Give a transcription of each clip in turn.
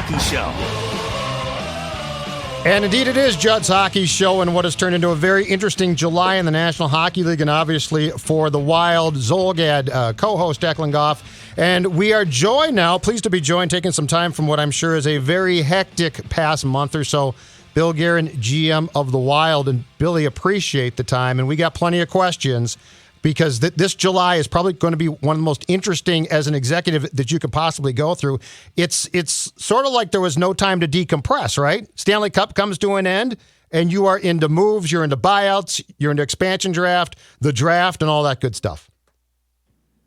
Hockey Show. And indeed it is Judd's Hockey Show, and what has turned into a very interesting July in the National Hockey League, and obviously for the Wild, Zolgad, co-host Declan Goff. And we are joined now, pleased to be joined, taking some time from what I'm sure is a very hectic past month or so, Bill Guerin, GM of the Wild. And Billy, appreciate the time, and we got plenty of questions, because this July is probably going to be one of the most interesting as an executive that you could possibly go through. It's sort of like there was no time to decompress, right? Stanley Cup comes to an end, and you are into moves, you're into buyouts, you're into expansion draft, the draft, and all that good stuff.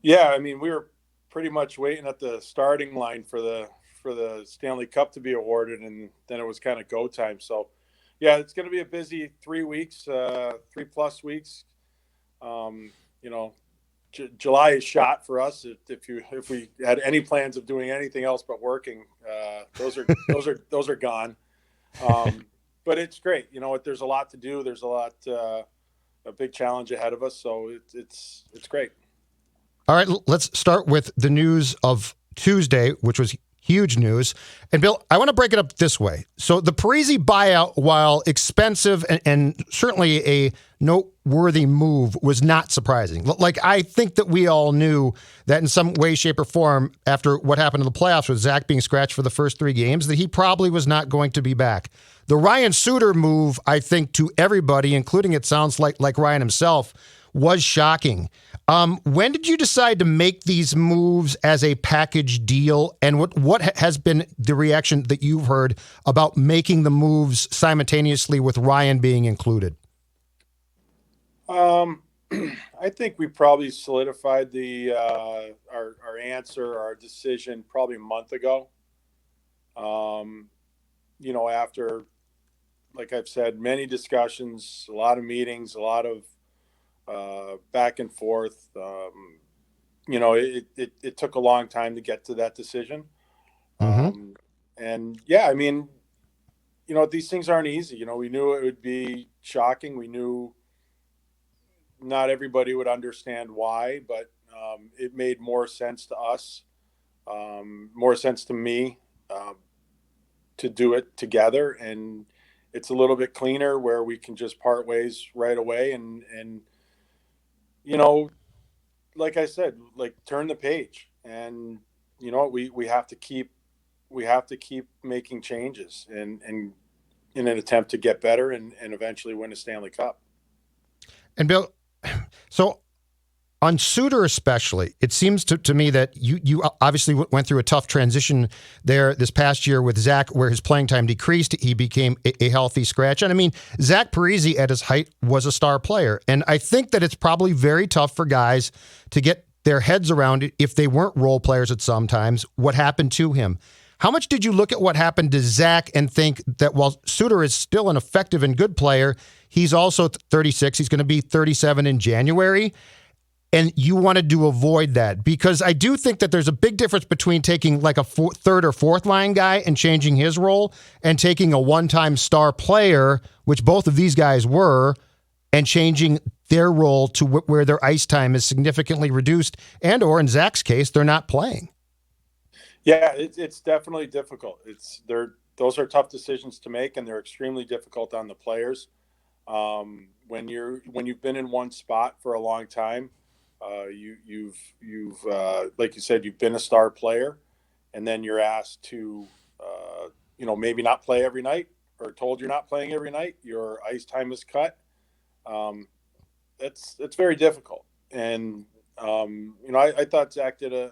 Yeah, I mean, we were pretty much waiting at the starting line for the Stanley Cup to be awarded, and then it was kind of go time. So, yeah, it's going to be a busy 3 weeks, 3+ weeks. July is shot for us. If we had any plans of doing anything else but working, those are gone. But it's great. You know what? There's a lot to do. There's a big challenge ahead of us. So it's great. All right, let's start with the news of Tuesday, which was huge news. And Bill, I want to break it up this way. So the Parise buyout, while expensive and certainly a noteworthy move, was not surprising. Like, I think that we all knew that in some way, shape, or form, after what happened in the playoffs with Zach being scratched for the first 3 games, that he probably was not going to be back. The Ryan Suter move, I think, to everybody, including it sounds like Ryan himself, was shocking. When did you decide to make these moves as a package deal, and what has been the reaction that you've heard about making the moves simultaneously with Ryan being included? I think we probably solidified our answer, our decision probably a month ago. After, like I've said, many discussions, a lot of meetings, a lot of back and forth. It took a long time to get to that decision. Mm-hmm. And yeah, I mean, these things aren't easy. We knew it would be shocking. We knew not everybody would understand why, but it made more sense to us, more sense to me, to do it together. And it's a little bit cleaner where we can just part ways right away and like I said, turn the page, and we have to keep making changes and in an attempt to get better and eventually win a Stanley Cup. And Bill, so on Suter especially, it seems to me that you obviously went through a tough transition there this past year with Zach, where his playing time decreased. He became a healthy scratch. And I mean, Zach Parise at his height was a star player. And I think that it's probably very tough for guys to get their heads around it, if they weren't role players at some times, what happened to him. How much did you look at what happened to Zach and think that while Suter is still an effective and good player, he's also 36, he's going to be 37 in January, and you wanted to avoid that? Because I do think that there's a big difference between taking like a third or fourth line guy and changing his role, and taking a one-time star player, which both of these guys were, and changing their role to where their ice time is significantly reduced, and or in Zach's case, they're not playing. Yeah, it's definitely difficult. Those are tough decisions to make, and they're extremely difficult on the players. When you've been in one spot for a long time, you've like you said, you've been a star player, and then you're asked to maybe not play every night, or told you're not playing every night. Your ice time is cut. It's very difficult, and I thought Zach did a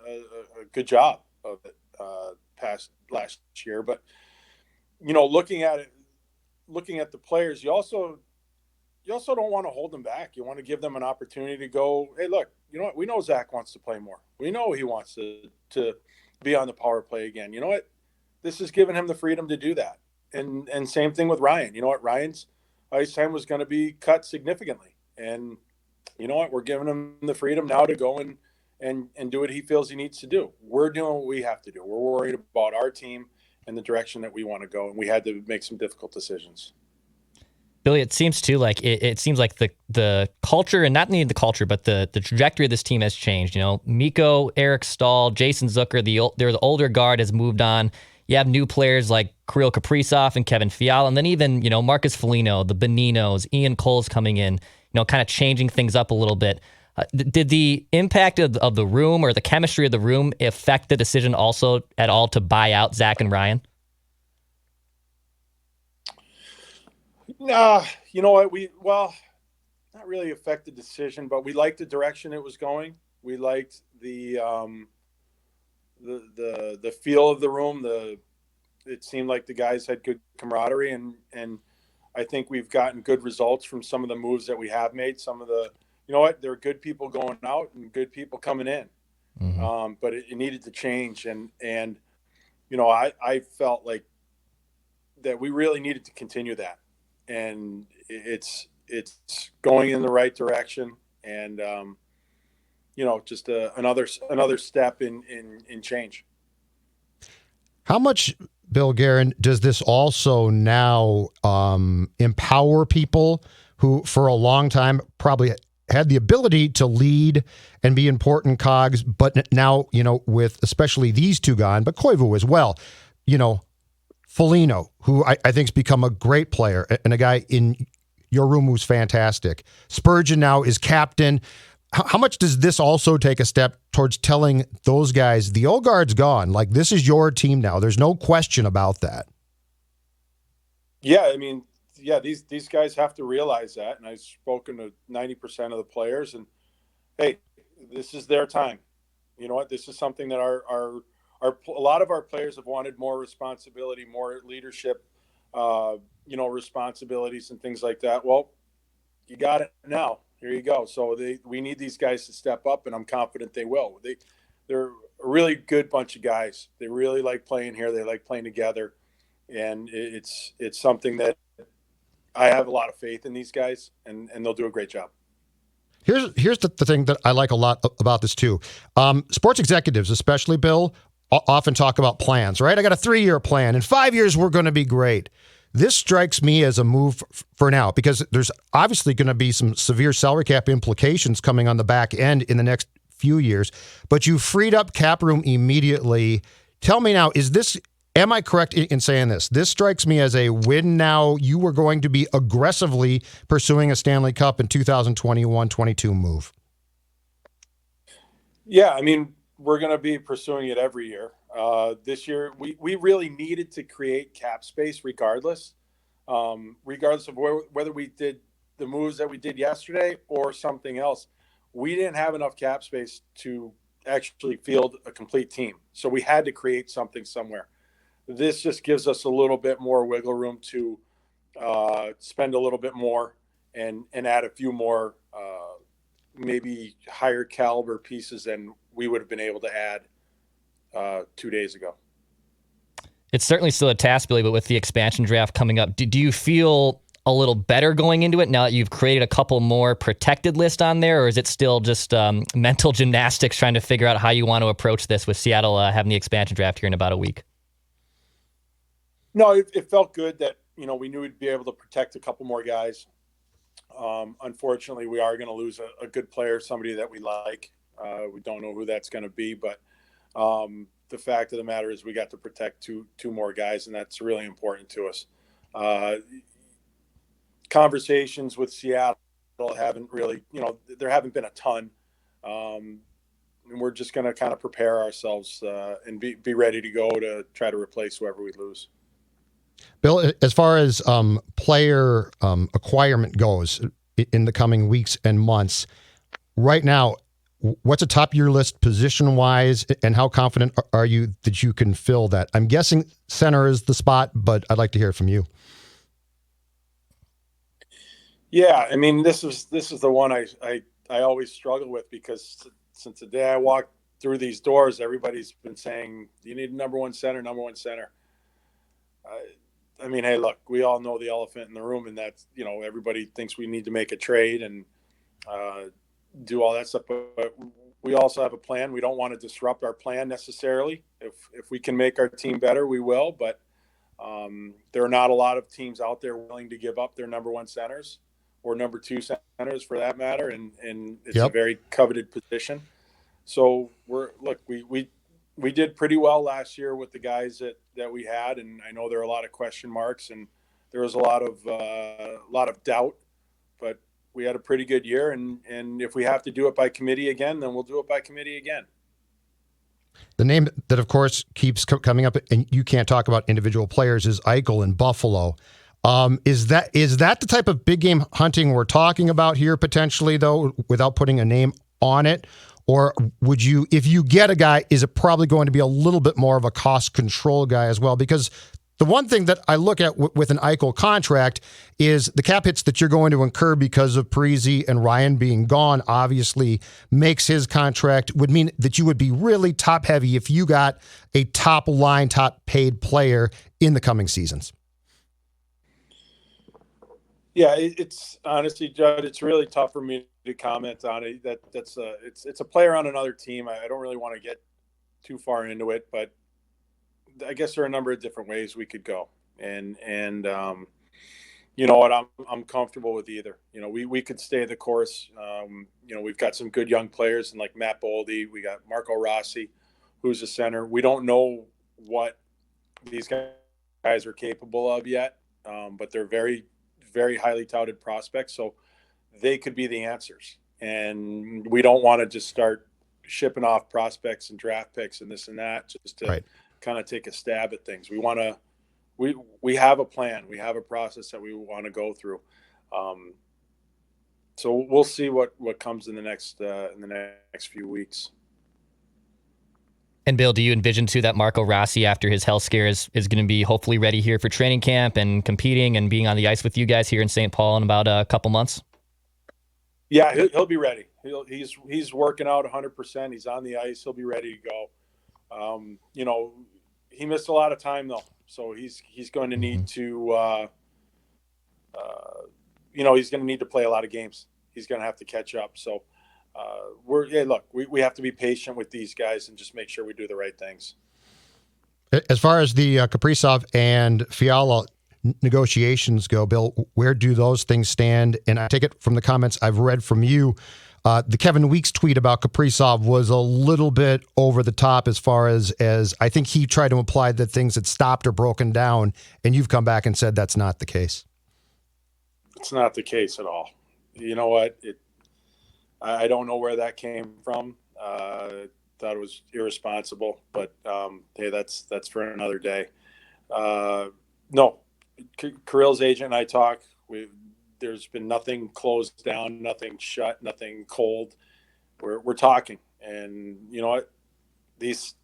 good job of it past last year, but looking at the players, you also don't want to hold them back. You want to give them an opportunity to go, hey, look, you know what? We know Zach wants to play more. We know he wants to be on the power play again. You know what? This has given him the freedom to do that. And same thing with Ryan. You know what? Ryan's ice time was going to be cut significantly. And you know what? We're giving him the freedom now to go and do what he feels he needs to do. We're doing what we have to do. We're worried about our team and the direction that we want to go. And we had to make some difficult decisions. Billy, it seems too like it seems like the culture, and not only the culture, but the trajectory of this team has changed. Mikko, Eric Stahl, Jason Zucker, the older guard has moved on. You have new players like Kirill Kaprizov and Kevin Fiala, and then even, Marcus Foligno, the Beninos, Ian Cole's coming in, kind of changing things up a little bit. Did the impact of the room or the chemistry of the room affect the decision also at all to buy out Zach and Ryan? You know what? Not really affect the decision, but we liked the direction it was going. We liked the feel of the room. It seemed like the guys had good camaraderie, and I think we've gotten good results from some of the moves that we have made. Some of the, there are good people going out and good people coming in, but it needed to change, and I felt like that we really needed to continue that, and it's going in the right direction, and just another step in change. How much, Bill Guerin, does this also now empower people who for a long time probably had the ability to lead and be important cogs, but now, with especially these two gone, but Koivu as well, Foligno, who I think has become a great player and a guy in your room who's fantastic. Spurgeon now is captain. How much does this also take a step towards telling those guys, the old guard's gone, like this is your team now? There's no question about that. Yeah, these guys have to realize that, and I've spoken to 90% of the players, and hey, this is their time. You know what? This is something that a lot of our players have wanted more responsibility, more leadership, responsibilities and things like that. Well, you got it now. Here you go. So we need these guys to step up, and I'm confident they will. They're a really good bunch of guys. They really like playing here. They like playing together, and it's something that I have a lot of faith in these guys, and they'll do a great job. Here's the thing that I like a lot about this too. Sports executives, especially Bill, often talk about plans, right? I got a 3-year plan. In 5 years, we're going to be great. This strikes me as a move for now, because there's obviously going to be some severe salary cap implications coming on the back end in the next few years, but you freed up cap room immediately. Tell me now, am I correct in saying this? This strikes me as a win now. You were going to be aggressively pursuing a Stanley Cup in 2021-22 move. Yeah, we're going to be pursuing it every year. This year, we really needed to create cap space regardless of whether we did the moves that we did yesterday or something else. We didn't have enough cap space to actually field a complete team. So we had to create something somewhere. This just gives us a little bit more wiggle room to spend a little bit more and add a few more maybe higher caliber pieces than we would have been able to add 2 days ago. It's certainly still a task, Billy, but with the expansion draft coming up, do you feel a little better going into it now that you've created a couple more protected lists on there, or is it still just mental gymnastics trying to figure out how you want to approach this with Seattle having the expansion draft here in about a week? No, it felt good that, we knew we'd be able to protect a couple more guys. Unfortunately, we are going to lose a good player, somebody that we like. We don't know who that's going to be, but the fact of the matter is we got to protect two more guys, and that's really important to us. Conversations with Seattle haven't really, there haven't been a ton. And we're just going to kind of prepare ourselves and be ready to go to try to replace whoever we lose. Bill, as far as player acquirement goes in the coming weeks and months, right now, what's atop your list position-wise, and how confident are you that you can fill that? I'm guessing center is the spot, but I'd like to hear from you. Yeah, this is the one I always struggle with, because since the day I walked through these doors, everybody's been saying, you need number one center. Hey, look, we all know the elephant in the room, and that's, everybody thinks we need to make a trade and do all that stuff. But we also have a plan. We don't want to disrupt our plan necessarily. If we can make our team better, we will. But there are not a lot of teams out there willing to give up their number one centers or number two centers for that matter. And it's a very coveted position. So we we did pretty well last year with the guys that we had, and I know there are a lot of question marks, and there was a lot of doubt, but we had a pretty good year, and if we have to do it by committee again, then we'll do it by committee again. The name that, of course, keeps coming up, and you can't talk about individual players, is Eichel in Buffalo. Is that the type of big game hunting we're talking about here potentially, though, without putting a name on it? Or would you, if you get a guy, is it probably going to be a little bit more of a cost control guy as well? Because the one thing that I look at with an Eichel contract is the cap hits that you're going to incur because of Parise and Ryan being gone obviously makes his contract, would mean that you would be really top heavy if you got a top line, top paid player in the coming seasons. Yeah, it's honestly, Judd, it's really tough for me to comment on it. It's a player on another team. I don't really want to get too far into it, but I guess there are a number of different ways we could go. And you know what, I'm comfortable with either. You know, we could stay the course. You know, we've got some good young players, and like Matt Boldy, we got Marco Rossi, who's a center. We don't know what these guys are capable of yet, but they're very, very highly touted prospects, so they could be the answers. And we don't want to just start shipping off prospects and draft picks and this and that just to kind of take a stab at things. We want to, we have a plan, we have a process that we want to go through. So we'll see what comes in the next few weeks. And Bill, do you envision too that Marco Rossi, after his health scare, is going to be hopefully ready here for training camp and competing and being on the ice with you guys here in St. Paul in about a couple months? Yeah, he'll be ready. He's working out 100%. He's on the ice. He'll be ready to go. You know, he missed a lot of time though, so he's going to need to. You know, he's going to need to play a lot of games. He's going to have to catch up. So. We have to be patient with these guys and just make sure we do the right things. As far as the Kaprizov and Fiala negotiations go, Bill, where do those things stand? And I take it from the comments I've read from you, the Kevin Weeks tweet about Kaprizov was a little bit over the top as far as I think he tried to imply that things had stopped or broken down, and you've come back and said that's not the case. It's not the case at all. You know what? I don't know where that came from. Thought it was irresponsible, but hey, that's for another day. No, Kirill's agent and I talk. There's been nothing closed down, nothing shut, nothing cold. We're talking, and you know what? These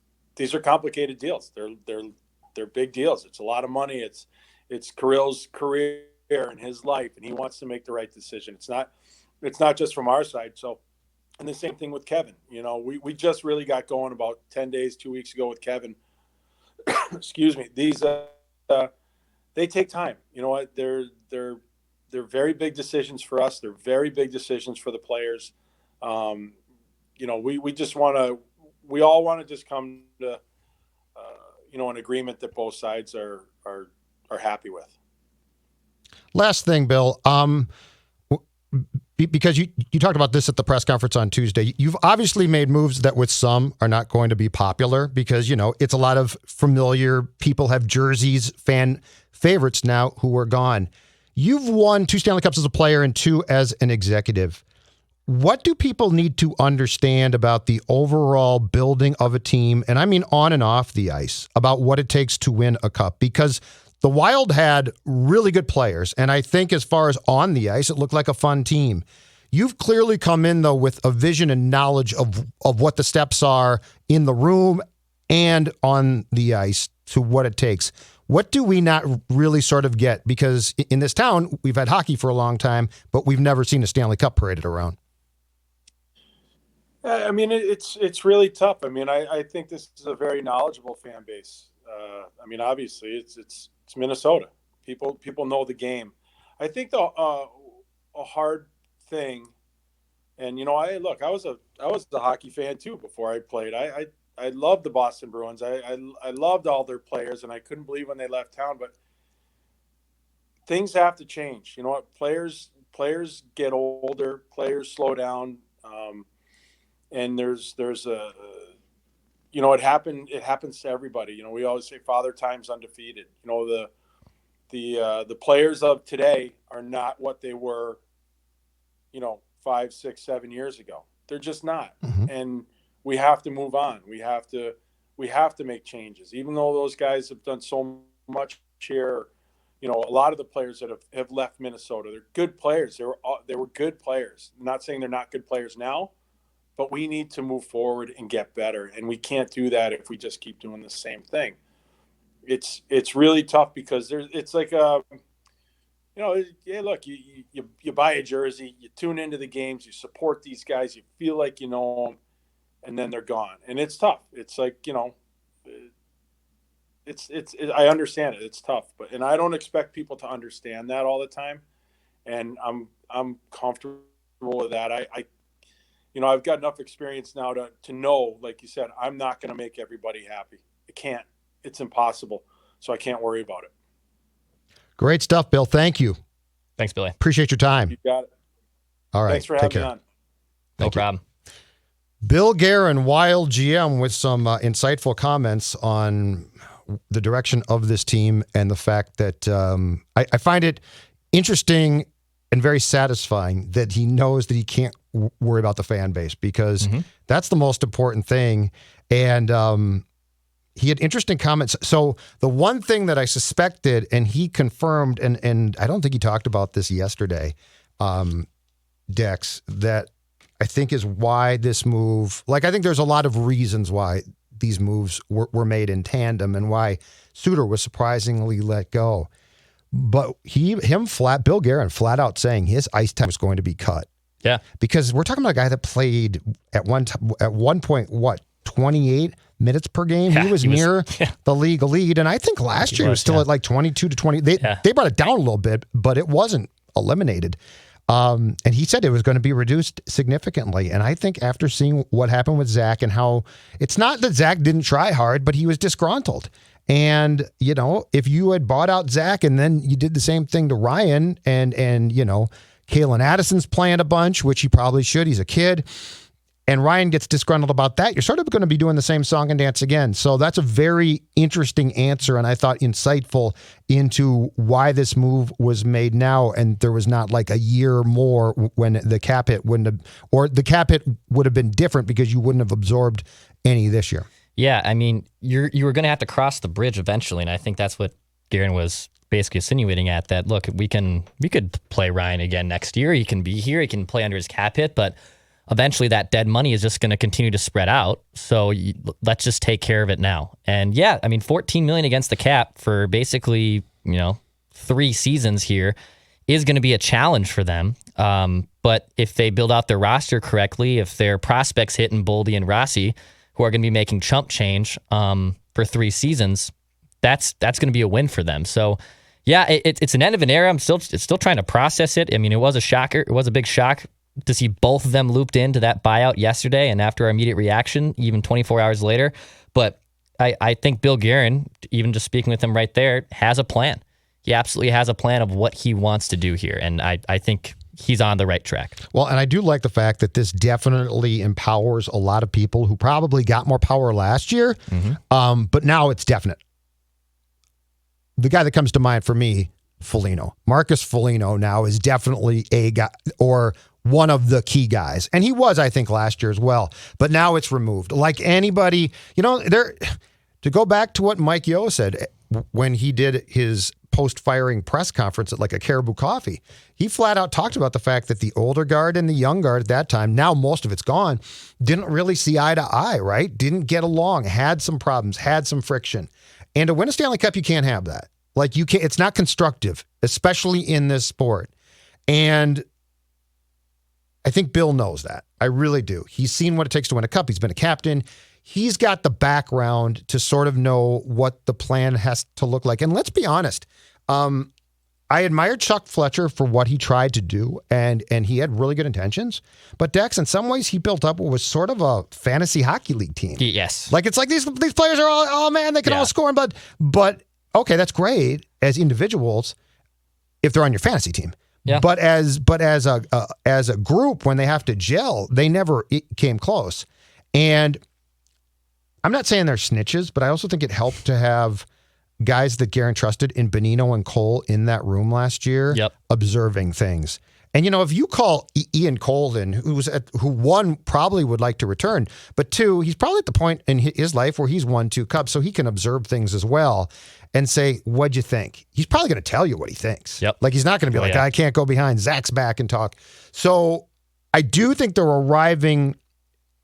are complicated deals. They're big deals. It's a lot of money. It's Kirill's career and his life, and he wants to make the right decision. It's not just from our side. So, and the same thing with Kevin. You know, we just really got going about 10 days, 2 weeks ago with Kevin. Excuse me. These they take time. You know what? They're very big decisions for us. They're very big decisions for the players. You know, we all want to just come to you know, an agreement that both sides are happy with. Last thing, Bill. Because you talked about this at the press conference on Tuesday, you've obviously made moves that with some are not going to be popular because, you know, it's a lot of familiar people have jerseys, fan favorites now who are gone. You've won 2 Stanley Cups as a player and 2 as an executive. What do people need to understand about the overall building of a team, and I mean on and off the ice, about what it takes to win a cup? Because the Wild had really good players, and I think as far as on the ice, it looked like a fun team. You've clearly come in, though, with a vision and knowledge of what the steps are in the room and on the ice to what it takes. What do we not really sort of get? Because in this town, we've had hockey for a long time, but we've never seen a Stanley Cup paraded around. I mean, it's really tough. I mean, I think this is a very knowledgeable fan base. I mean, obviously, it's Minnesota. People know the game. I think a hard thing, and you know, I was a hockey fan too before I played. I loved the Boston Bruins. I loved all their players, and I couldn't believe when they left town. But things have to change. You know what? Players get older. Players slow down. And there's it happened. It happens to everybody. We always say Father Time's undefeated. The players of today are not what they were, 5, 6, 7 years ago. They're just not. Mm-hmm. And we have to move on. We have to make changes, even though those guys have done so much here. A lot of the players that have left Minnesota, they're good players. They were good players. I'm not saying they're not good players now, but we need to move forward and get better. And we can't do that if we just keep doing the same thing. It's really tough because it's like look, you buy a jersey, you tune into the games, you support these guys, you feel like you know them, and then they're gone, and it's tough. It's like I understand it. It's tough, and I don't expect people to understand that all the time, and I'm comfortable with that. I've got enough experience now to know, like you said, I'm not going to make everybody happy. I can't. It's impossible. So I can't worry about it. Great stuff, Bill. Thank you. Thanks, Billy. Appreciate your time. You got it. All right. Thanks for having me on. No problem. Bill Guerin, Wild GM, with some insightful comments on the direction of this team and the fact that I find it interesting and very satisfying that he knows that he can't worry about the fan base because that's the most important thing. And he had interesting comments. So the one thing that I suspected, and he confirmed, and I don't think he talked about this yesterday, Dex, that I think is why this move, I think there's a lot of reasons why these moves were made in tandem and why Suter was surprisingly let go. But Bill Guerin flat out saying his ice time was going to be cut. Yeah. Because we're talking about a guy that played at one point, 28 minutes per game. Yeah, he was near the league lead. And I think last year he was still at like 22 to 20. They brought it down a little bit, but it wasn't eliminated. And he said it was going to be reduced significantly. And I think after seeing what happened with Zach and how it's not that Zach didn't try hard, but he was disgruntled. And, if you had bought out Zach and then you did the same thing to Ryan and Kalen Addison's playing a bunch, which he probably should. He's a kid. And Ryan gets disgruntled about that, you're sort of going to be doing the same song and dance again. So that's a very interesting answer, and I thought insightful into why this move was made now, and there was not like a year more when the cap hit wouldn't have, or the cap hit would have been different because you wouldn't have absorbed any this year. Yeah, I mean, you were going to have to cross the bridge eventually, and I think that's what Guerin was basically insinuating at, that, look, we could play Ryan again next year. He can be here. He can play under his cap hit, but eventually that dead money is just going to continue to spread out. So let's just take care of it now. And yeah, I mean, $14 million against the cap for basically, 3 seasons here is going to be a challenge for them. But if they build out their roster correctly, if their prospects hit in Boldy and Rossi, who are going to be making chump change for 3 seasons, that's going to be a win for them. So yeah, it's an end of an era. I'm still trying to process it. I mean, it was a shocker. It was a big shock to see both of them looped into that buyout yesterday and after our immediate reaction, even 24 hours later. But I think Bill Guerin, even just speaking with him right there, has a plan. He absolutely has a plan of what he wants to do here. And I think he's on the right track. Well, and I do like the fact that this definitely empowers a lot of people who probably got more power last year, but now it's definite. The guy that comes to mind for me, Foligno. Marcus Foligno now is definitely a guy, or one of the key guys. And he was, I think, last year as well. But now it's removed. Like anybody, to go back to what Mike Yeo said when he did his post-firing press conference at like a Caribou Coffee, he flat out talked about the fact that the older guard and the young guard at that time, now most of it's gone, didn't really see eye to eye, right? Didn't get along, had some problems, had some friction. And to win a Stanley Cup, you can't have that. Like you can't, it's not constructive, especially in this sport. And I think Bill knows that. I really do. He's seen what it takes to win a cup. He's been a captain. He's got the background to sort of know what the plan has to look like. And let's be honest, I admired Chuck Fletcher for what he tried to do, and he had really good intentions. But Dex, in some ways, he built up what was sort of a fantasy hockey league team. Yes. Like it's like these players are all, oh man, they can all score, but okay, that's great as individuals if they're on your fantasy team. Yeah. But as a group, when they have to gel, they never came close. And I'm not saying they're snitches, but I also think it helped to have guys that Guerin trusted in Bonino and Cole in that room last year, observing things. And, if you call Ian Cole in, who one, probably would like to return, but two, he's probably at the point in his life where he's won 2 cups, so he can observe things as well and say, what'd you think? He's probably going to tell you what he thinks. Like, he's not going to be I can't go behind Zach's back and talk. So I do think they're arriving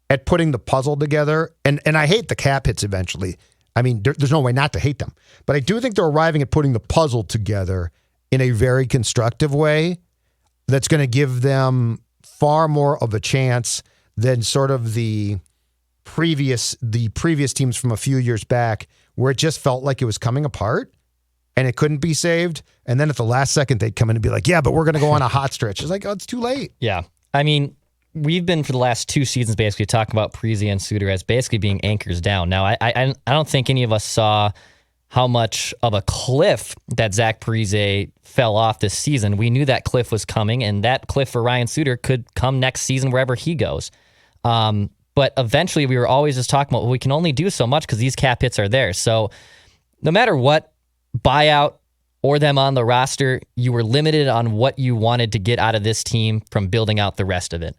at putting the puzzle together, and I hate the cap hits eventually. I mean, there's no way not to hate them. But I do think they're arriving at putting the puzzle together in a very constructive way that's going to give them far more of a chance than sort of the previous teams from a few years back, where it just felt like it was coming apart and it couldn't be saved. And then at the last second, they'd come in and be like, yeah, but we're going to go on a hot stretch. It's like, oh, it's too late. Yeah. I mean, we've been for the last 2 seasons basically talking about Parise and Suter as basically being anchors down. Now, I don't think any of us saw how much of a cliff that Zach Parise fell off this season. We knew that cliff was coming, and that cliff for Ryan Suter could come next season wherever he goes. But eventually we were always just talking about, well, we can only do so much because these cap hits are there. So no matter what, buyout or them on the roster, you were limited on what you wanted to get out of this team from building out the rest of it.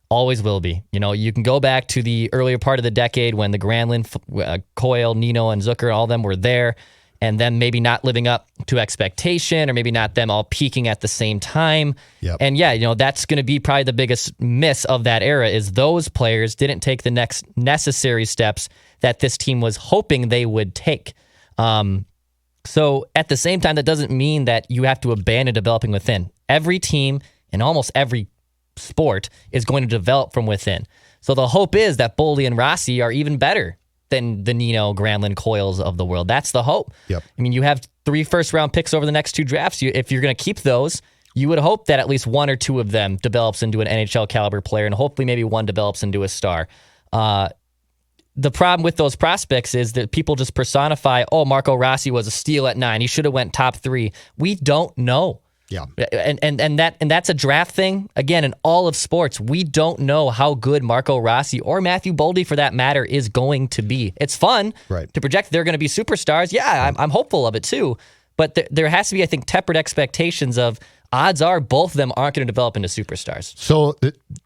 Always will be. You can go back to the earlier part of the decade when the Granlund, Coyle, Nino, and Zucker, all of them were there, and them maybe not living up to expectation, or maybe not them all peaking at the same time. And that's going to be probably the biggest miss of that era, is those players didn't take the next necessary steps that this team was hoping they would take. So at the same time, that doesn't mean that you have to abandon developing within. Every team in almost every sport is going to develop from within. So the hope is that Boldy and Rossi are even better than the Nino, Granlund, Coyles of the world. That's the hope. I mean, you have 3 first-round picks over the next 2 drafts. If you're going to keep those, you would hope that at least 1 or 2 of them develops into an NHL caliber player, and hopefully maybe 1 develops into a star. The problem with those prospects is that people just personify, Marco Rossi was a steal at 9. He should have went top 3. We don't know. And that's a draft thing. Again, in all of sports, we don't know how good Marco Rossi or Matthew Boldy, for that matter, is going to be. It's fun to project they're going to be superstars. Yeah, I'm hopeful of it too. But there has to be, I think, tempered expectations of odds are both of them aren't going to develop into superstars. So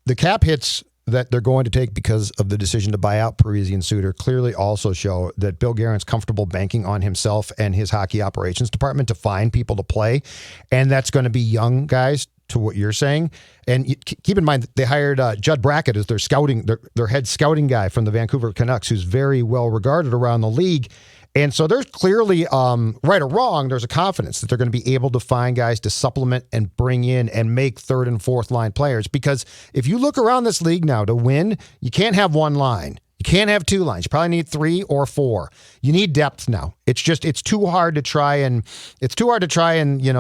the cap hits that they're going to take because of the decision to buy out Parise and Suter clearly also show that Bill Guerin's comfortable banking on himself and his hockey operations department to find people to play. And that's going to be young guys, to what you're saying. And keep in mind, they hired Judd Brackett as their head scouting guy from the Vancouver Canucks, who's very well regarded around the league. And so there's clearly, right or wrong, there's a confidence that they're going to be able to find guys to supplement and bring in and make 3rd and 4th line players. Because if you look around this league now, to win, you can't have 1 line. You can't have 2 lines. You probably need 3 or 4. You need depth now. It's too hard to try and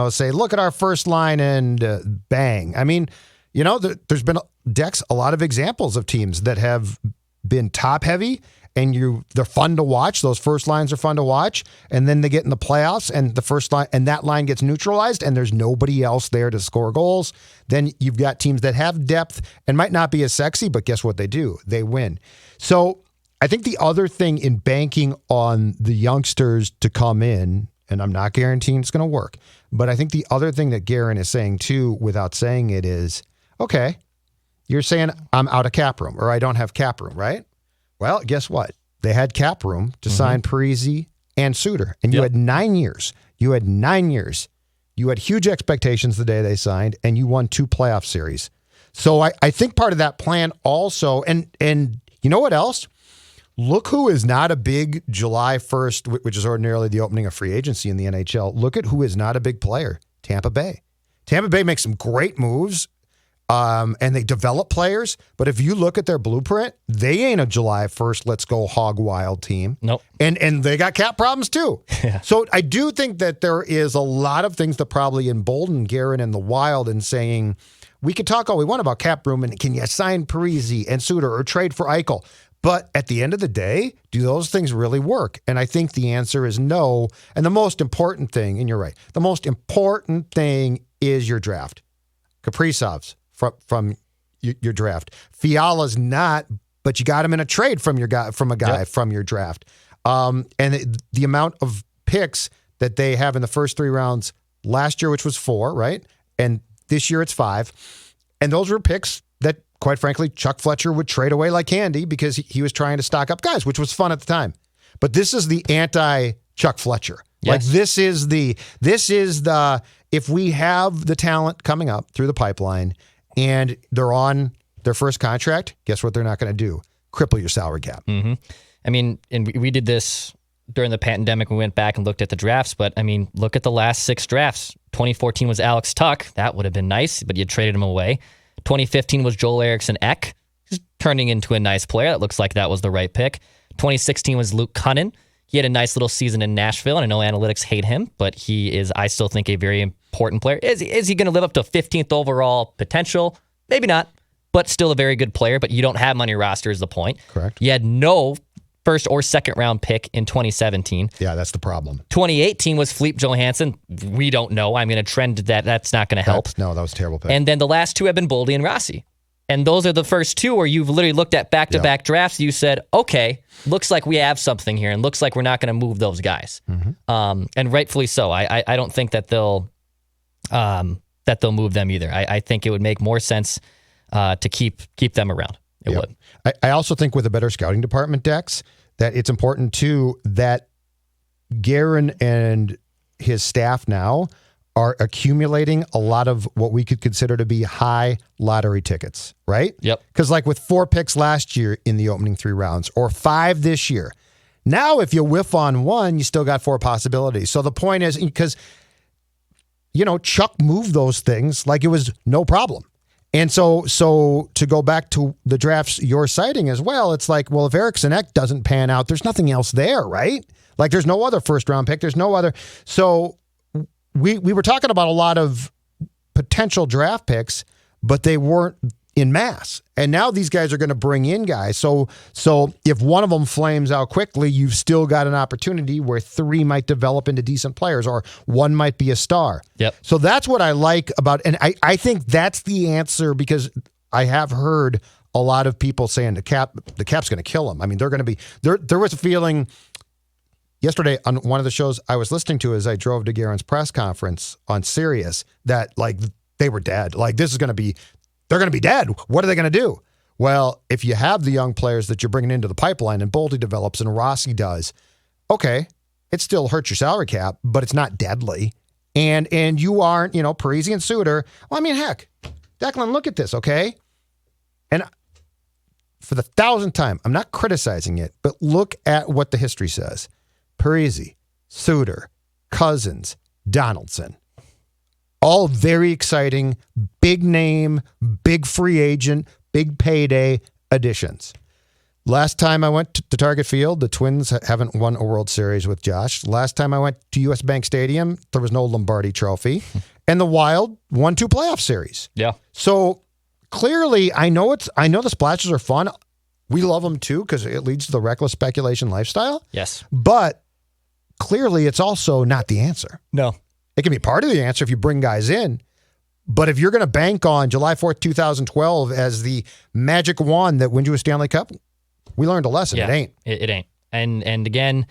say, look at our first line and bang. I mean, there's been a lot of examples of teams that have been top heavy, and they're fun to watch. Those first lines are fun to watch, and then they get in the playoffs, and the first line and that line gets neutralized, and there's nobody else there to score goals. Then you've got teams that have depth and might not be as sexy, but guess what they do? They win. So I think the other thing in banking on the youngsters to come in, and I'm not guaranteeing it's going to work, but I think the other thing that Guerin is saying too, without saying it, is, okay, you're saying I'm out of cap room, or I don't have cap room, right? Well, guess what? They had cap room to sign Parise and Suter, and you had 9 years. You had 9 years. You had huge expectations the day they signed, and you won 2 playoff series. So I think part of that plan also, and you know what else? Look who is not a big July 1st, which is ordinarily the opening of free agency in the NHL. Look at who is not a big player. Tampa Bay. Tampa Bay makes some great moves. And they develop players, but if you look at their blueprint, they ain't a July 1st, let's go hog wild team. Nope. And they got cap problems too. So I do think that there is a lot of things that probably embolden Guerin and the Wild in saying, we could talk all we want about cap room and can you sign Parise and Suter or trade for Eichel? But at the end of the day, do those things really work? And I think the answer is no. And the most important thing, and you're right, the most important thing is your draft. Kaprizov's from your draft. Fiala's not but you got him in a trade from a guy from your draft. And the amount of picks that they have in the first 3 rounds last year, which was 4, right? And this year it's 5. And those were picks that, quite frankly, Chuck Fletcher would trade away like candy because he was trying to stock up guys, which was fun at the time. But this is the anti-Chuck Fletcher. Yes. Like this is the if we have the talent coming up through the pipeline and they're on their first contract, guess what they're not going to do? Cripple your salary cap. Mm-hmm. I mean, and we did this during the pandemic. We went back and looked at the drafts, but I mean, look at the last 6 drafts. 2014 was Alex Tuck. That would have been nice, but you traded him away. 2015 was Joel Eriksson Ek. He's turning into a nice player. That looks like that was the right pick. 2016 was Luke Cunnin. He had a nice little season in Nashville, and I know analytics hate him, but he is, I still think, a very important player. Is he going to live up to 15th overall potential? Maybe not, but still a very good player, but you don't have him on your roster is the point. Correct. You had no first or second round pick in 2017. Yeah, that's the problem. 2018 was Philippe Johansson. We don't know. I'm going to trend that's not going to help. No, that was a terrible pick. And then the last 2 have been Boldy and Rossi. And those are the first 2 where you've literally looked at back-to-back drafts. You said, okay, looks like we have something here, and looks like we're not going to move those guys. Mm-hmm. And rightfully so. I don't think that they'll move them either. I think it would make more sense to keep them around. It would. I also think with a better scouting department, Dex, that it's important too that Guerin and his staff now are accumulating a lot of what we could consider to be high lottery tickets, right? Yep. Because like with 4 picks last year in the opening 3 rounds or 5 this year, now if you whiff on 1, you still got 4 possibilities. So the point is, because, Chuck moved those things like it was no problem. And so to go back to the drafts you're citing as well, it's like, well, if Eriksson Ek doesn't pan out, there's nothing else there, right? Like there's no other first round pick. There's no other. So we were talking about a lot of potential draft picks, but they weren't in mass. And now these guys are going to bring in guys. So if one of them flames out quickly, you've still got an opportunity where 3 might develop into decent players or 1 might be a star. Yep. So that's what I like about, and I think that's the answer because I have heard a lot of people saying the cap's going to kill them. I mean, they're going to be, there was a feeling yesterday on one of the shows I was listening to as I drove to Guerin's press conference on Sirius that like they were dead. Like this is going to be, they're going to be dead. What are they going to do? Well, if you have the young players that you're bringing into the pipeline and Boldy develops and Rossi does, okay, it still hurts your salary cap, but it's not deadly. And you aren't, Parise and Suter. Well, I mean, heck, Declan, look at this, okay? And for the 1,000th time, I'm not criticizing it, but look at what the history says. Parise, Suter, Cousins, Donaldson. All very exciting, big name, big free agent, big payday additions. Last time I went to Target Field, the Twins haven't won a World Series with Josh. Last time I went to U.S. Bank Stadium, there was no Lombardi Trophy. And the Wild won 2 playoff series. Yeah. So clearly, I know the splashes are fun. We love them too because it leads to the reckless speculation lifestyle. Yes. But clearly, it's also not the answer. No. It can be part of the answer if you bring guys in. But if you're going to bank on July 4th, 2012 as the magic wand that wins you a Stanley Cup, we learned a lesson. Yeah, it ain't. It ain't. And again,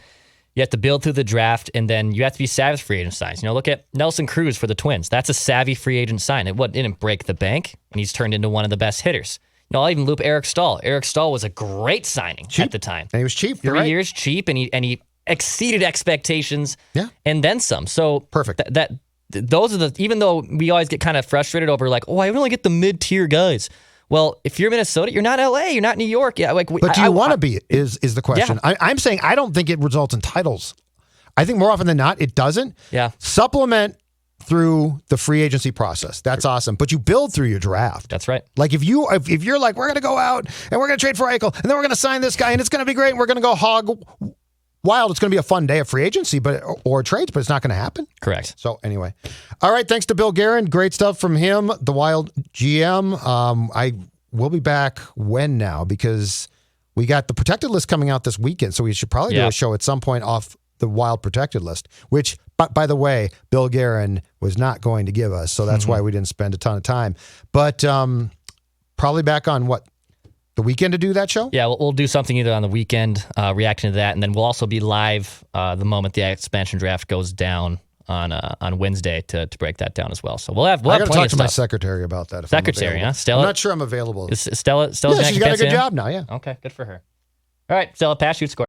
you have to build through the draft, and then you have to be savvy with free agent signs. Look at Nelson Cruz for the Twins. That's a savvy free agent sign. It didn't break the bank, and he's turned into one of the best hitters. I'll even loop Eric Stahl. Eric Stahl was a great signing at the time. And he was cheap. 3 years cheap, and he exceeded expectations. Yeah. And then some. So perfect. Those are even though we always get kind of frustrated over like, I only get the mid-tier guys. Well, if you're Minnesota, you're not LA, you're not New York. Yeah, but do you want to be? Is the question? Yeah. I'm saying I don't think it results in titles. I think more often than not, it doesn't. Yeah. Supplement through the free agency process. That's awesome. But you build through your draft. That's right. Like if you're like, we're going to go out and we're going to trade for Eichel and then we're going to sign this guy and it's going to be great and we're going to go hog wild. It's going to be a fun day of free agency or trades, but it's not going to happen. Correct. So anyway. All right. Thanks to Bill Guerin. Great stuff from him, the Wild GM. I will be back when now because we got the protected list coming out this weekend. So we should probably do a show at some point off the Wild protected list, which, by the way, Bill Guerin was not going to give us. So that's why we didn't spend a ton of time. But probably back on what? the weekend to do that show? Yeah, we'll do something either on the weekend, reacting to that, and then we'll also be live the moment the expansion draft goes down on Wednesday to break that down as well. So we'll have I got to plenty talk of to stuff. my secretary about that. If Secretary, I'm huh? Stella? I'm not sure I'm available. Stella's yeah, she's got a good job now. Yeah. Okay, good for her. All right, Stella, pass, shoot, score.